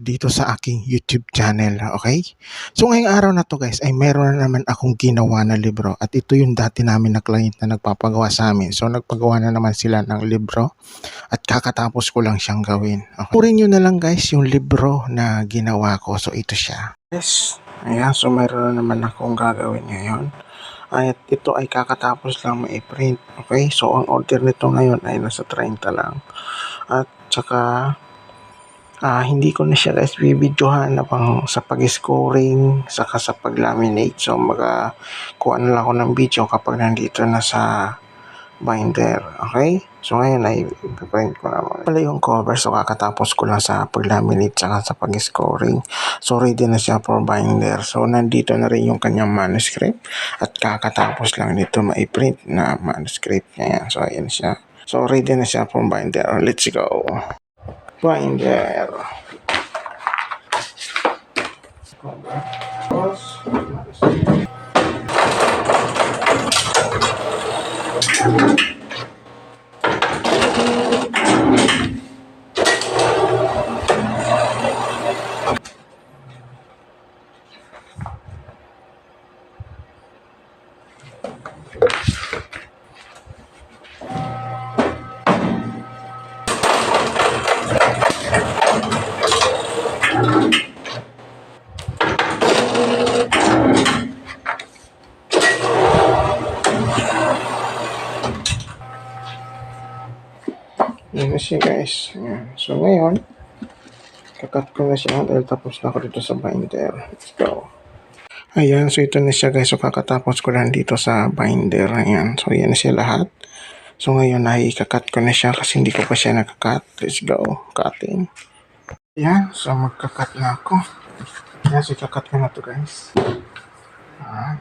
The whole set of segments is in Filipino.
dito sa aking YouTube channel, okay? So ngayong araw na to guys ay meron na naman akong ginawa na libro at ito yung dati namin na client na nagpapagawa sa amin. So nagpagawa na naman sila ng libro at kakatapos ko lang siyang gawin. Okay. Purin nyo na lang guys yung libro na ginawa ko. So ito siya. Yes, ayan. So meron na naman akong gagawin ngayon. At ito ay kakatapos lang ma-print. Okay, so ang order nito ngayon ay nasa 30 lang. At saka hindi ko na siya guys bibidyohan na pang sa pag-scoring saka sa pag-laminate. So kuha na lang ako ng video kapag nandito na sa binder. Okay? So ngayon ay ipiprint ko naman pala yung cover. So kakatapos ko lang sa pag-laminate saka sa pag-scoring. So ready na siya for binder. So nandito na rin yung kanyang manuscript at kakatapos lang nito ma-print na manuscript niya. So ayan siya. So ready na siya for binder. Let's go. Binder. Yan na siya guys. Yan. So ngayon, kakat ko na siya dahil tapos na ako dito sa binder. Let's go. Ayan, so ito na siya guys. So kakatapos ko lang dito sa binder. Ayan, so yan na siya lahat. So ngayon ay kakat ko na siya kasi hindi ko pa siya nakakat. Let's go. Cutting. Ayan, so magkakat na ako. Ayan, so kakat ko na to guys. Ayan.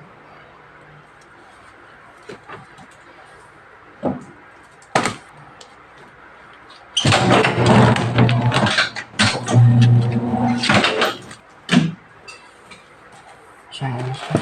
So, ayan siya.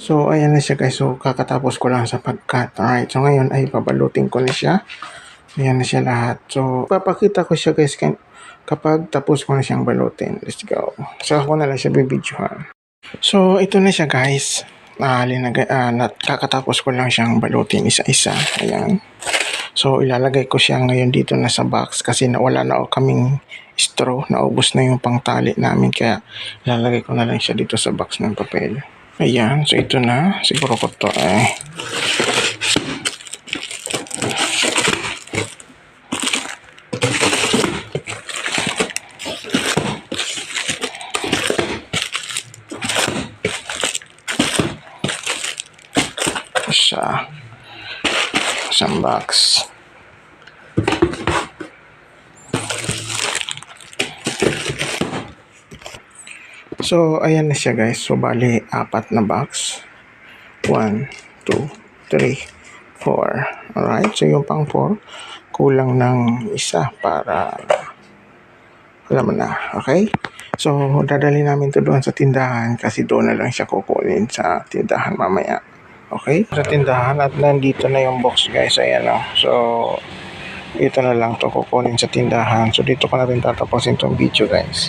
So, ayan na siya guys. So, kakatapos ko lang sa pag-cut. Alright. So, ngayon ay babalutin ko na siya. Ayan na siya lahat. So, papakita ko siya guys kapag tapos ko na siyang balutin. Let's go. So, ako na lang siya bibidyohan. So, ito na siya guys. Kakatapos ko lang siyang balutin isa-isa. Ayan. So, ilalagay ko siya ngayon dito na sa box kasi nawala na kaming straw. Naubos na yung pangtali namin. Kaya, ilalagay ko na lang siya dito sa box ng papel. Ayan, so ito na. Siguro ko to isang box. So, ayan na siya guys. So, bali, 4 na box. 1, 2, 3, 4. Alright, so yung pang 4, kulang ng isa para, alam mo na, okay? So, dadali namin to doon sa tindahan kasi doon na lang siya kukunin sa tindahan mamaya. Okay? Sa tindahan at nandito na yung box guys. Ayan o. So, ito na lang to kukunin sa tindahan. So, dito ko na rin tatapusin tong video guys.